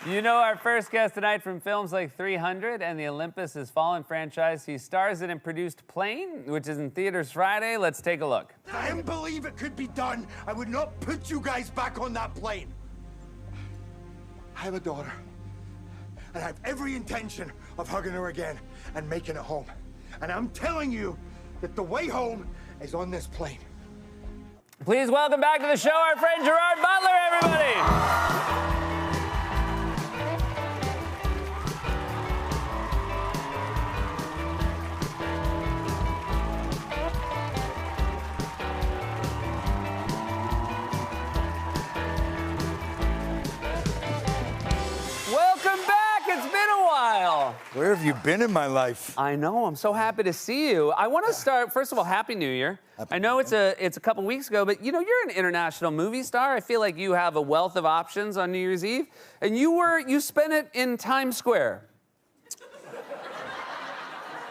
You know our first guest tonight from films like 300 and the Olympus Has Fallen franchise. He stars in and produced Plane, which is in theaters Friday. Let's take a look. If I didn't believe it could be done, I would not put you guys back on that plane. I have a daughter, and I have every intention of hugging her again and making it home. And I'm telling you that the way home is on this plane. Please welcome back to the show our friend Gerard Butler, everybody. Welcome back. It's been a while. Where have you been in my life? I know. I'm so happy to see you. I want to start, first of all, Happy New Year. I know it's a couple weeks ago, but you know, you're an international movie star. I feel like you have a wealth of options on New Year's Eve, and you spent it in Times Square.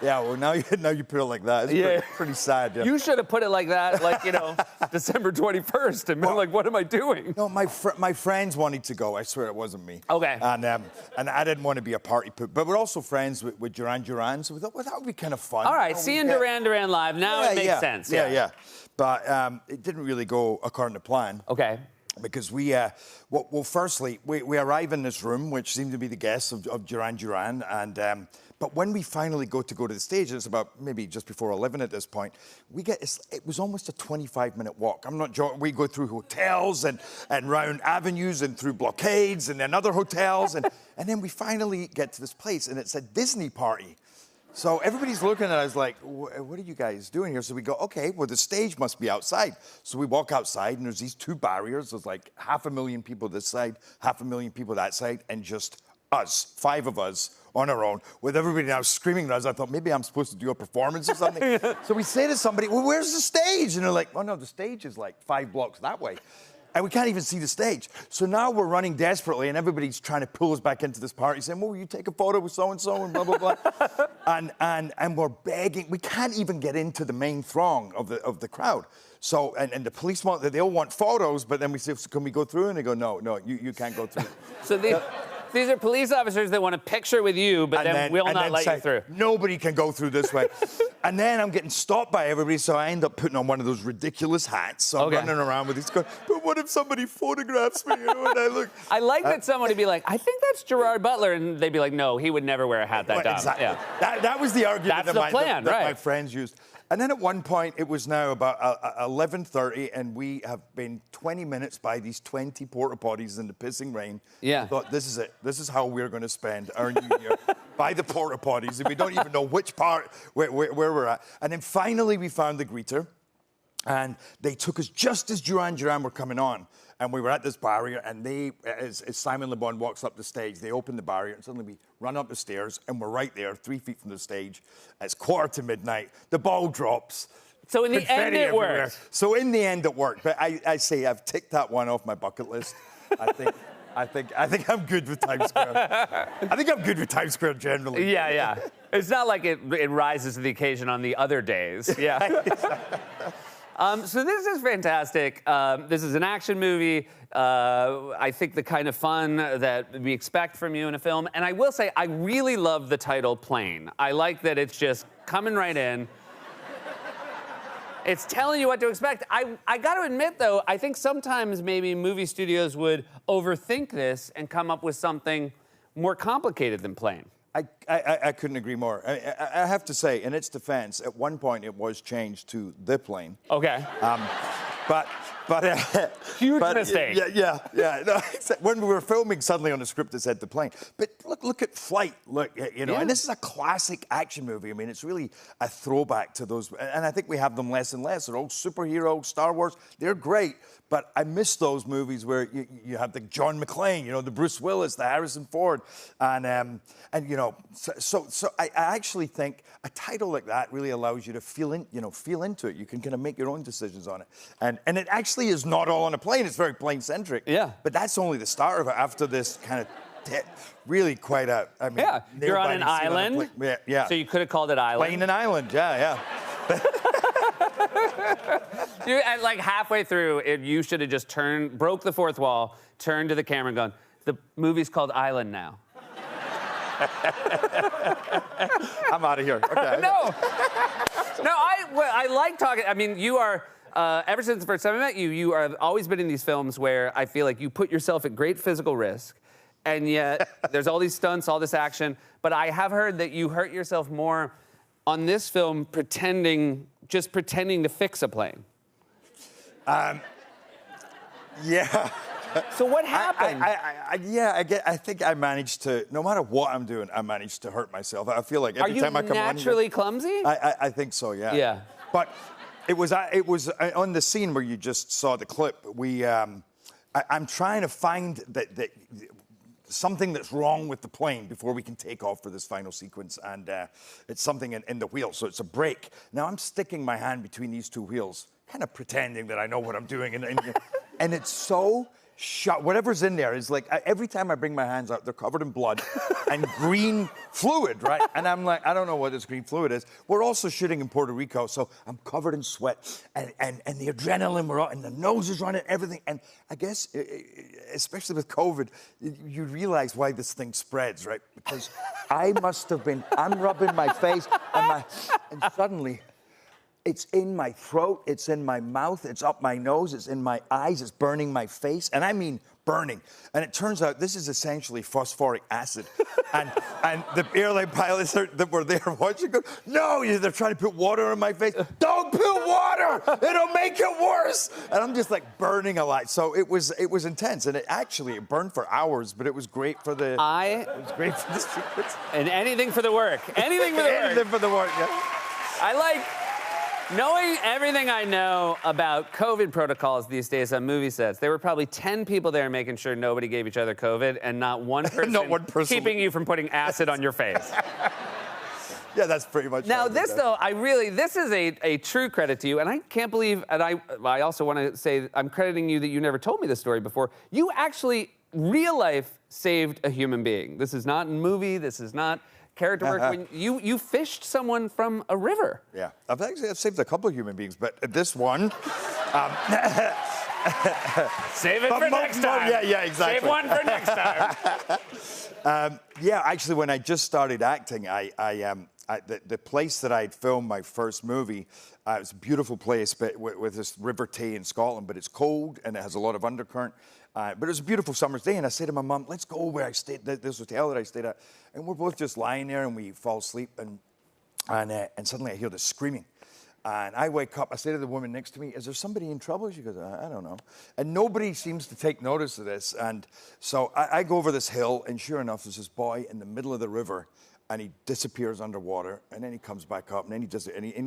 Yeah, well, now you put it like that. It's pretty sad. Yeah. You should have put it like that, like, you know, December 21st, and been like, what am I doing? No, my friends wanted to go. I swear it wasn't me. Okay. And I didn't want to be a party pooper. But we're also friends with Duran Duran, so we thought, well, that would be kind of fun. All right, seeing Duran Duran live, now it makes sense. Yeah. But it didn't really go according to plan. Okay. Because firstly, we arrive in this room, which seemed to be the guests of Duran Duran, and but when we finally go to the stage, it's about maybe just before 11 at this point, it was almost a 25-minute walk. I'm not joking. We go through hotels and round avenues and through blockades and then other hotels, and then we finally get to this place, and it's a Disney party. So everybody's looking at us like, what are you guys doing here? So we go, okay, well, the stage must be outside. So we walk outside, and there's these two barriers. There's like 500,000 people this side, 500,000 people that side, and just us, 5 of us on our own, with everybody now screaming at us. I thought, maybe I'm supposed to do a performance or something. So we say to somebody, well, where's the stage? And they're like, oh, no, the stage is like 5 blocks that way. And we can't even see the stage. So now we're running desperately, and everybody's trying to pull us back into this party, saying, well, will you take a photo with so-and-so, and blah, blah, blah. and we're begging. We can't even get into the main throng of the crowd. So, and the police they all want photos, but then we say, can we go through? And they go, no, you can't go through. So these are police officers that want a picture with you, but then will not let you through. Nobody can go through this way. And then I'm getting stopped by everybody, so I end up putting on one of those ridiculous hats. So I'm running around with these going, but what if somebody photographs me? You know, and I look. I like that someone would be like, I think that's Gerard Butler, and they'd be like, no, he would never wear a hat that dumb. Exactly. Yeah. That was the argument that my friends used. And then at one point, it was now about 11:30, and we have been 20 minutes by these 20 porta potties in the pissing rain. Yeah. I thought, this is it. This is how we're going to spend our New Year, by the porta potties, and we don't even know which part where we're at. And then finally, we found the greeter, and they took us just as Duran Duran were coming on. And we were at this barrier, and as Simon Le Bon walks up the stage, they open the barrier, and suddenly we run up the stairs, and we're right there, 3 feet from the stage. It's 1:45. The ball drops. So in the end, it worked. So in the end, it worked. But I say I've ticked that one off my bucket list. I think I'm good with Times Square. I think I'm good with Times Square generally. Yeah. It's not like it rises to the occasion on the other days. Yeah. So this is fantastic. This is an action movie. I think the kind of fun that we expect from you in a film. And I will say, I really love the title Plane. I like that it's just coming right in. It's telling you what to expect. I got to admit, though, I think sometimes maybe movie studios would overthink this and come up with something more complicated than Plane. I couldn't agree more. I have to say, in its defense, at one point it was changed to The Plane. Okay. But huge mistake. Yeah. No, when we were filming, suddenly on the script it said The Plane. But look at Flight. Look, you know, and this is a classic action movie. I mean, it's really a throwback to those. And I think we have them less and less. They're all superhero, Star Wars. They're great. But I miss those movies where you have the John McClane, you know, the Bruce Willis, the Harrison Ford, and you know, so I actually think a title like that really allows you to feel into it. You can kind of make your own decisions on it, and it actually is not all on a plane. It's very plane centric. Yeah. But that's only the start of it. After this kind of really quite a, I mean, yeah, you're on an island. Yeah. So you could have called it Island. Plane and Island. Yeah. And like halfway through, you should have just broke the fourth wall, turned to the camera and gone, The movie's called Island Now. I'm out of here. Okay. No, I like talking. I mean, you are. Ever since the first time I met you, you have always been in these films where I feel like you put yourself at great physical risk, and yet there's all these stunts, all this action. But I have heard that you hurt yourself more on this film just pretending to fix a plane. Yeah. So what happened? I think I managed to, no matter what I'm doing, I managed to hurt myself. I feel like every time I come on... Are you naturally clumsy? I think so, yeah. Yeah. But it was on the scene where you just saw the clip, I'm trying to find something that's wrong with the plane before we can take off for this final sequence, and it's something in the wheel, so it's a brake. Now I'm sticking my hand between these two wheels, kind of pretending that I know what I'm doing, and it's so shot. Whatever's in there is like, every time I bring my hands out, they're covered in blood and green fluid, right? And I'm like, I don't know what this green fluid is. We're also shooting in Puerto Rico, so I'm covered in sweat, and the adrenaline, we're out, and the nose is running, everything. And I guess, especially with COVID, you realize why this thing spreads, right? Because I'm rubbing my face, and suddenly, it's in my throat, it's in my mouth, it's up my nose, it's in my eyes, it's burning my face, and I mean burning. And it turns out this is essentially phosphoric acid. and the airline pilots that were there watching go, no, they're trying to put water on my face. Don't put water, it'll make it worse. And I'm just like burning a lot. So it was intense, and it burned for hours, but it was great for the... It was great for the secrets. And anything for the work. Anything for the work. Anything for the work, yeah. I like... Knowing everything I know about COVID protocols these days on movie sets, there were probably 10 people there making sure nobody gave each other COVID, and not one person, keeping you from putting acid on your face. Yeah, that's pretty much. Now, this is a true credit to you, and I can't believe, and I also want to say I'm crediting you that you never told me this story before. You actually, real life, saved a human being. This is not a movie. This is not character work. When you fished someone from a river. Yeah, I've saved a couple of human beings, but this one... Save it for next time. Yeah, exactly. Save one for next time. Yeah, actually, when I just started acting, the place that I'd filmed my first movie, it was a beautiful place, but with this River Tay in Scotland, but it's cold and it has a lot of undercurrent. But it was a beautiful summer's day, and I said to my mum, let's go where I stayed, this hotel that I stayed at. And we're both just lying there, and we fall asleep, and suddenly I hear this screaming. And I wake up, I say to the woman next to me, is there somebody in trouble? She goes, I don't know. And nobody seems to take notice of this. And so I go over this hill, and sure enough, there's this boy in the middle of the river, and he disappears underwater, and then he comes back up, and then he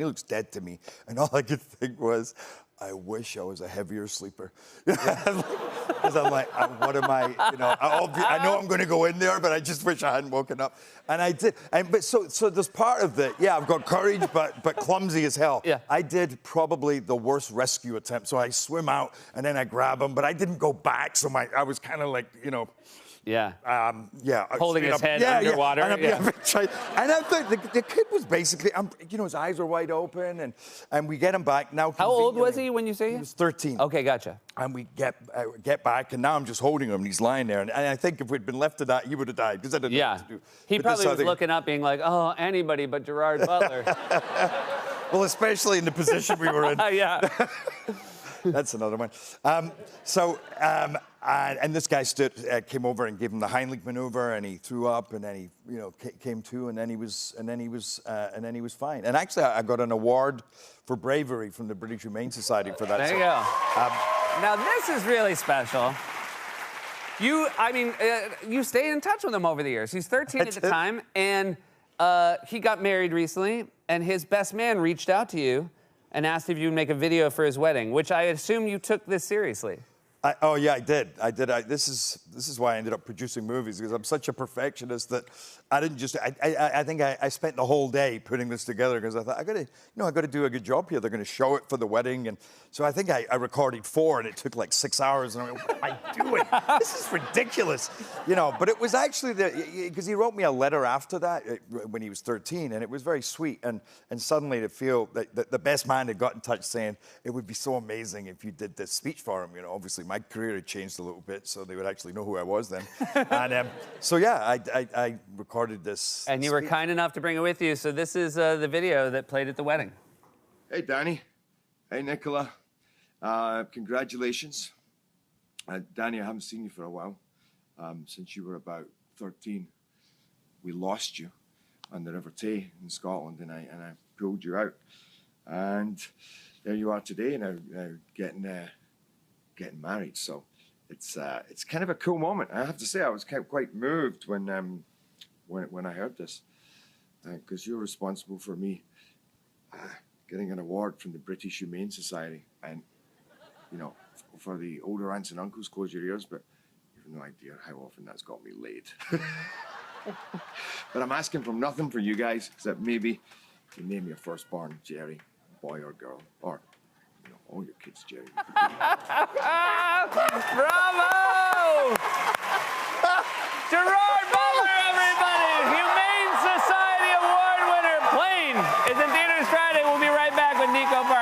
looks dead to me. And all I could think was, I wish I was a heavier sleeper. Because I'm like, what am I, I know I'm going to go in there, but I just wish I hadn't woken up. And I did. But so there's part of I've got courage, but clumsy as hell. Yeah. I did probably the worst rescue attempt. So I swim out, and then I grab him, but I didn't go back. So I was kind of like, Yeah. Holding his head underwater. Yeah. And I thought the kid was basically, his eyes were wide open, and we get him back now. How old was he when you say he was 13? Okay, gotcha. And we get back, and now I'm just holding him, and he's lying there. And I think if we'd been left to that, he would have died, because I didn't know what to do. He probably was looking up, being like, oh, anybody but Gerard Butler. Well, especially in the position we were in. Yeah. That's another one. And this guy came over and gave him the Heimlich maneuver, and he threw up, and then he, came to, and then he was fine. And actually, I got an award for bravery from the British Humane Society for that. There you go. Now this is really special. You stayed in touch with him over the years. He's 13 at the time, and he got married recently, and his best man reached out to you and asked if you'd make a video for his wedding, which I assume you took this seriously. I did. This is why I ended up producing movies, because I'm such a perfectionist that I didn't just. I think I spent the whole day putting this together, because I thought I got to do a good job here. They're going to show it for the wedding, and so I think I recorded 4, and it took like 6 hours. And I went, what am I doing? This is ridiculous, But it was actually because he wrote me a letter after that when he was 13, and it was very sweet. And suddenly to feel that the best man had got in touch saying it would be so amazing if you did this speech for him. Obviously my career had changed a little bit, so they would actually know who I was then. And so yeah, I recorded this. And you were speech. kind enough to bring it with you. So this is the video that played at the wedding. Hey, Danny. Hey, Nicola. Congratulations. Danny, I haven't seen you for a while. Since you were about 13. We lost you on the River Tay in Scotland, and I pulled you out. And there you are today, now getting married. So it's kind of a cool moment. I have to say, I was quite moved when I heard this, because you're responsible for me getting an award from the British Humane Society, and you know, for the older aunts and uncles, close your ears, but you have no idea how often that's got me laid. But I'm asking for nothing for you guys, except maybe you name your firstborn Jerry, boy or girl, or you know, all your kids Jerry. Bravo! Gerard Butler, everybody! Humane Society Award winner. Plane is in theaters Friday. We'll be right back with Nico Parker.